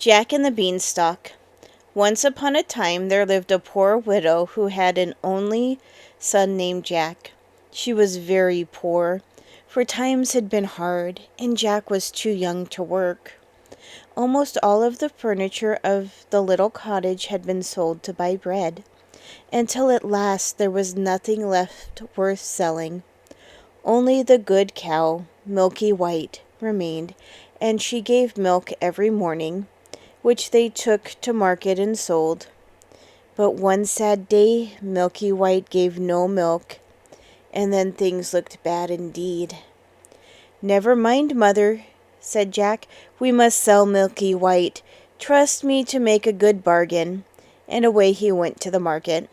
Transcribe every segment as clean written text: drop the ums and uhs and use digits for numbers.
Jack and the Beanstalk. Once upon a time there lived a poor widow who had an only son named Jack. She was very poor, for times had been hard, and Jack was too young to work. Almost all of the furniture of the little cottage had been sold to buy bread, until at last there was nothing left worth selling. Only the good cow, Milky White, remained, and she gave milk every morning, which they took to market and sold. But one sad day Milky White gave no milk, and then things looked bad indeed. "Never mind, mother," said Jack. "We must sell Milky White. Trust me to make a good bargain." And away he went to the market.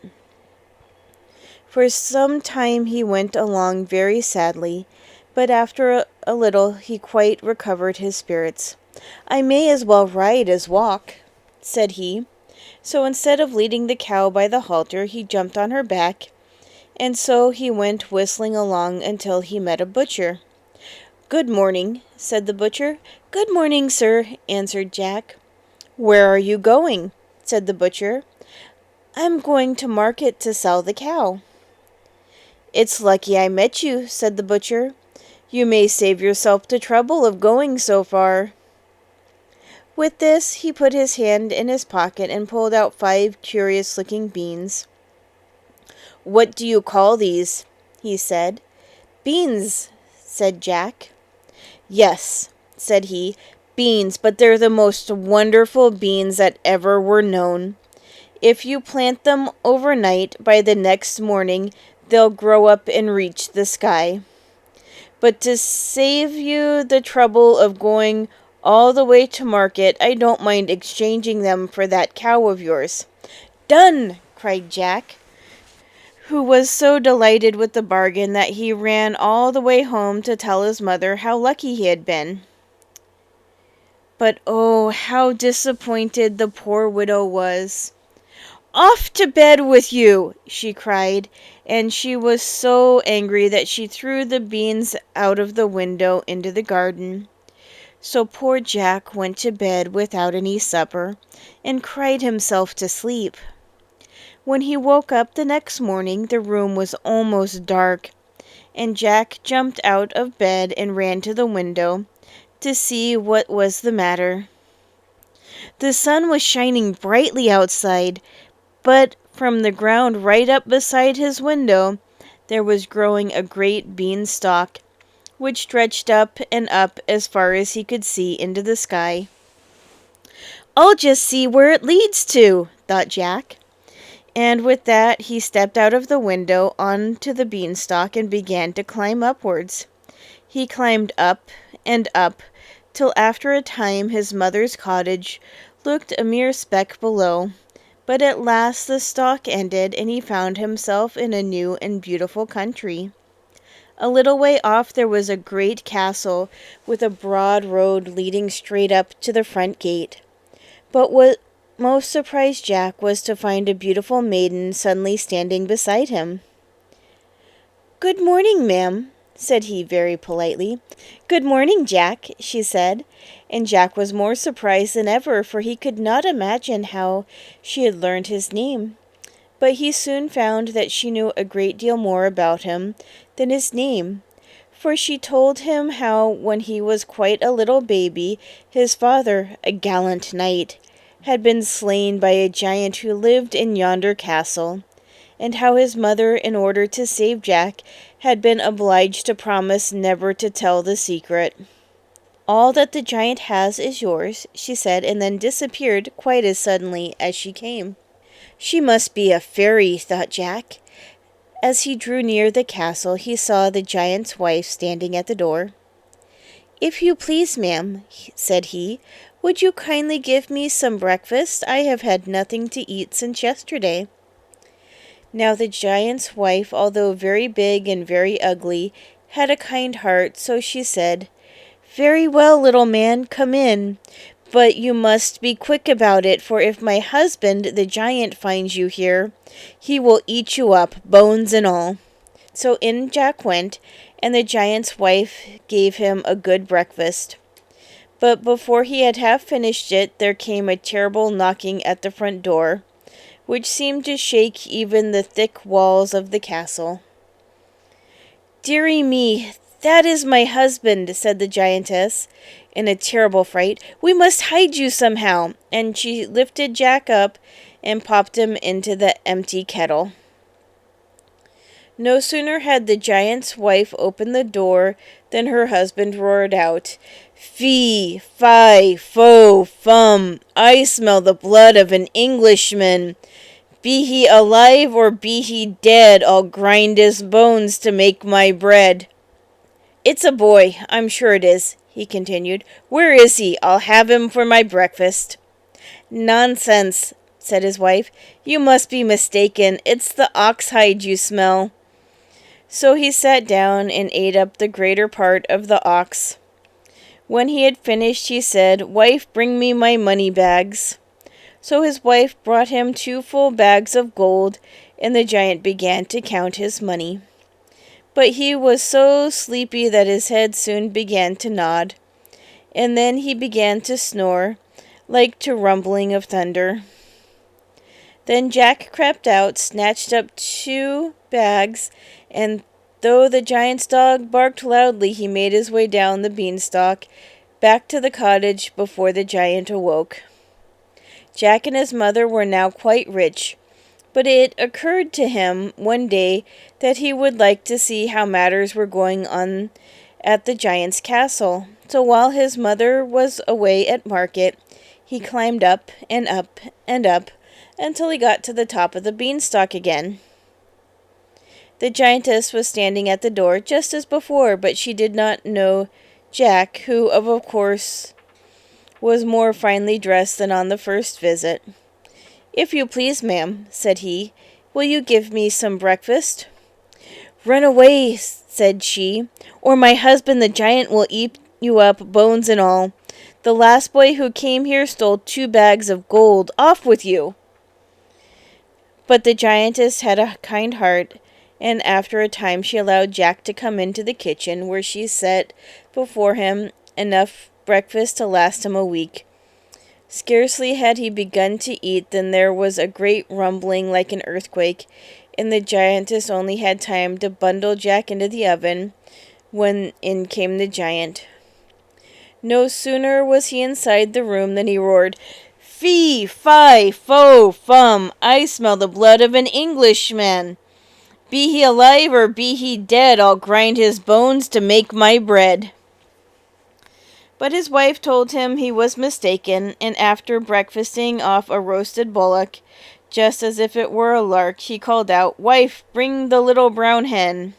For some time he went along very sadly, but after a little he quite recovered his spirits. "I may as well ride as walk," said he. So instead of leading the cow by the halter, he jumped on her back, and so he went whistling along until he met a butcher. "Good morning," said the butcher. "Good morning, sir," answered Jack. "Where are you going?" said the butcher. "I'm going to market to sell the cow." "It's lucky I met you," said the butcher. "You may save yourself the trouble of going so far." With this he put his hand in his pocket and pulled out 5 curious-looking beans. "What do you call these?" he said. "Beans," said Jack. "Yes," said he, "beans, but they're the most wonderful beans that ever were known. If you plant them overnight, by the next morning they'll grow up and reach the sky. But to save you the trouble of going all the way to market, I don't mind exchanging them for that cow of yours." "Done!" cried Jack, who was so delighted with the bargain that he ran all the way home to tell his mother how lucky he had been. But oh, how disappointed the poor widow was. "Off to bed with you!" she cried, and she was so angry that she threw the beans out of the window into the garden. So poor Jack went to bed without any supper, and cried himself to sleep. When he woke up the next morning, the room was almost dark, and Jack jumped out of bed and ran to the window to see what was the matter. The sun was shining brightly outside, but from the ground right up beside his window there was growing a great beanstalk, which stretched up and up as far as he could see into the sky. "I'll just see where it leads to," thought Jack. And with that he stepped out of the window onto the beanstalk and began to climb upwards. He climbed up and up, till after a time his mother's cottage looked a mere speck below. But at last the stalk ended, and he found himself in a new and beautiful country. A little way off there was a great castle, with a broad road leading straight up to the front gate. But what most surprised Jack was to find a beautiful maiden suddenly standing beside him. "Good morning, ma'am," said he very politely. "Good morning, Jack," she said, and Jack was more surprised than ever, for he could not imagine how she had learned his name. But he soon found that she knew a great deal more about him than his name, for she told him how, when he was quite a little baby, his father, a gallant knight, had been slain by a giant who lived in yonder castle, and how his mother, in order to save Jack, had been obliged to promise never to tell the secret. "All that the giant has is yours," she said, and then disappeared quite as suddenly as she came. "She must be a fairy," thought Jack. As he drew near the castle, he saw the giant's wife standing at the door. "If you please, ma'am," said he, "would you kindly give me some breakfast? I have had nothing to eat since yesterday." Now the giant's wife, although very big and very ugly, had a kind heart, so she said, "Very well, little man, come in. But you must be quick about it, for if my husband, the giant, finds you here, he will eat you up, bones and all." So in Jack went, and the giant's wife gave him a good breakfast. But before he had half finished it, there came a terrible knocking at the front door, which seemed to shake even the thick walls of the castle. "Dearie me, that is my husband," said the giantess, in a terrible fright. "We must hide you somehow." And she lifted Jack up and popped him into the empty kettle. No sooner had the giant's wife opened the door than her husband roared out, "Fee, fi, fo, fum, I smell the blood of an Englishman. Be he alive or be he dead, I'll grind his bones to make my bread." "It's a boy, I'm sure it is," he continued. "Where is he? I'll have him for my breakfast." "Nonsense," said his wife. "You must be mistaken. It's the ox hide you smell." So he sat down and ate up the greater part of the ox. When he had finished, he said, "Wife, bring me my money bags." So his wife brought him 2 full bags of gold, and the giant began to count his money. But he was so sleepy that his head soon began to nod, and then he began to snore, like to rumbling of thunder. Then Jack crept out, snatched up 2 bags, and though the giant's dog barked loudly, he made his way down the beanstalk, back to the cottage before the giant awoke. Jack and his mother were now quite rich, but it occurred to him one day that he would like to see how matters were going on at the giant's castle. So while his mother was away at market, he climbed up and up and up until he got to the top of the beanstalk again. The giantess was standing at the door just as before, but she did not know Jack, who, of course, was more finely dressed than on the first visit. "If you please, ma'am," said he, "will you give me some breakfast?" "Run away," said she, "or my husband the giant will eat you up, bones and all. The last boy who came here stole 2 bags of gold. Off with you!" But the giantess had a kind heart, and after a time she allowed Jack to come into the kitchen, where she set before him enough breakfast to last him a week. Scarcely had he begun to eat than there was a great rumbling like an earthquake, and the giantess only had time to bundle Jack into the oven when in came the giant. No sooner was he inside the room than he roared, "Fee, fi, fo, fum, I smell the blood of an Englishman. Be he alive or be he dead, I'll grind his bones to make my bread." But his wife told him he was mistaken, and after breakfasting off a roasted bullock, just as if it were a lark, he called out, "Wife, bring the little brown hen."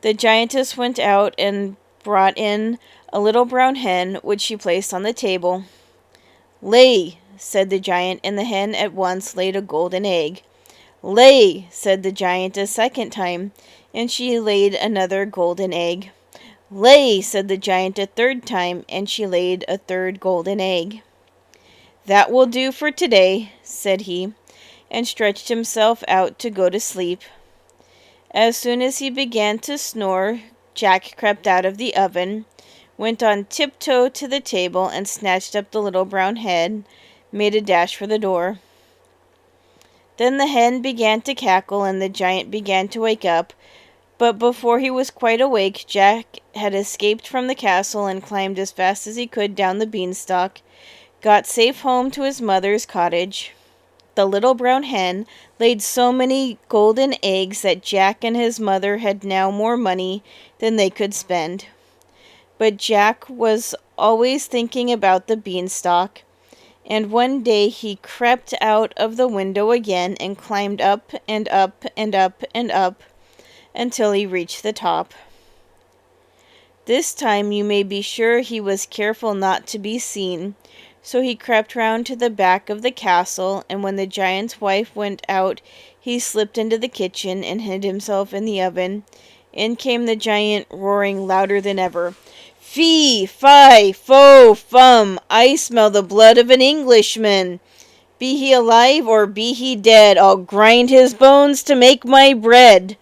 The giantess went out and brought in a little brown hen, which she placed on the table. "Lay," said the giant, and the hen at once laid a golden egg. "Lay," said the giant a second time, and she laid another golden egg. "Lay," said the giant a third time, and she laid a third golden egg. "That will do for today," said he, and stretched himself out to go to sleep. As soon as he began to snore, Jack crept out of the oven, went on tiptoe to the table, and snatched up the little brown hen, made a dash for the door. Then the hen began to cackle, and the giant began to wake up, but before he was quite awake, Jack had escaped from the castle and climbed as fast as he could down the beanstalk, got safe home to his mother's cottage. The little brown hen laid so many golden eggs that Jack and his mother had now more money than they could spend. But Jack was always thinking about the beanstalk, and one day he crept out of the window again and climbed up and up and up and up until he reached the top. This time you may be sure he was careful not to be seen, so he crept round to the back of the castle, and when the giant's wife went out, he slipped into the kitchen and hid himself in the oven. In came the giant, roaring louder than ever, "Fee, fi, fo, fum, I smell the blood of an Englishman. Be he alive or be he dead, I'll grind his bones to make my bread."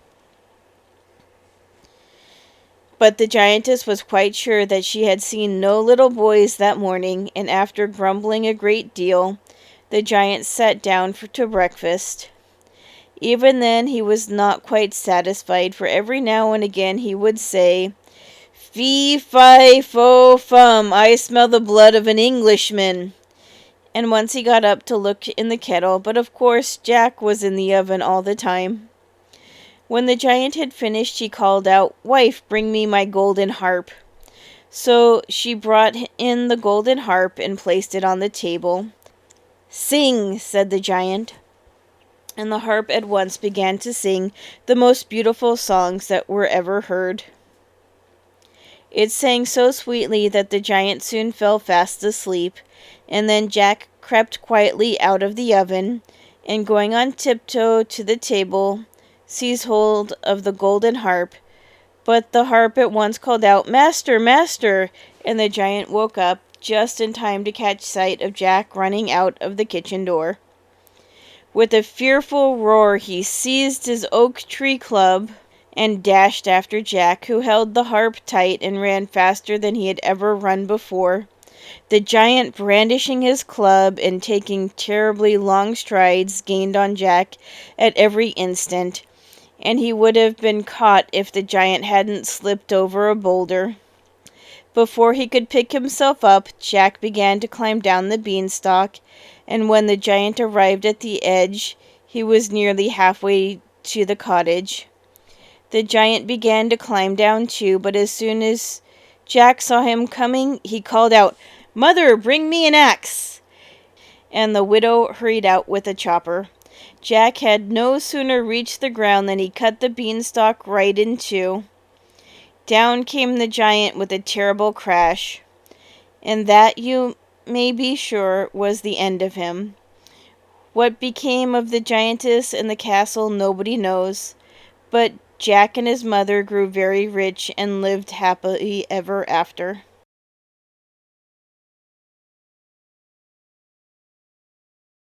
But the giantess was quite sure that she had seen no little boys that morning, and after grumbling a great deal, the giant sat down to breakfast. Even then he was not quite satisfied, for every now and again he would say, "Fee, fi, fo, fum, I smell the blood of an Englishman." And once he got up to look in the kettle, but of course Jack was in the oven all the time. When the giant had finished, he called out, "Wife, bring me my golden harp." So she brought in the golden harp and placed it on the table. "Sing," said the giant. And the harp at once began to sing the most beautiful songs that were ever heard. It sang so sweetly that the giant soon fell fast asleep, and then Jack crept quietly out of the oven, and going on tiptoe to the table, seized hold of the golden harp. But the harp at once called out, "Master, master!" and the giant woke up just in time to catch sight of Jack running out of the kitchen door. With a fearful roar he seized his oak tree club and dashed after Jack, who held the harp tight and ran faster than he had ever run before, the giant brandishing his club and taking terribly long strides gained on Jack at every instant, and he would have been caught if the giant hadn't slipped over a boulder. Before he could pick himself up, Jack began to climb down the beanstalk, and when the giant arrived at the edge, he was nearly halfway to the cottage. The giant began to climb down too, but as soon as Jack saw him coming, he called out, "Mother, bring me an axe!" And the widow hurried out with a chopper. Jack had no sooner reached the ground than he cut the beanstalk right in two. Down came the giant with a terrible crash, and that, you may be sure, was the end of him. What became of the giantess and the castle nobody knows, but Jack and his mother grew very rich and lived happily ever after.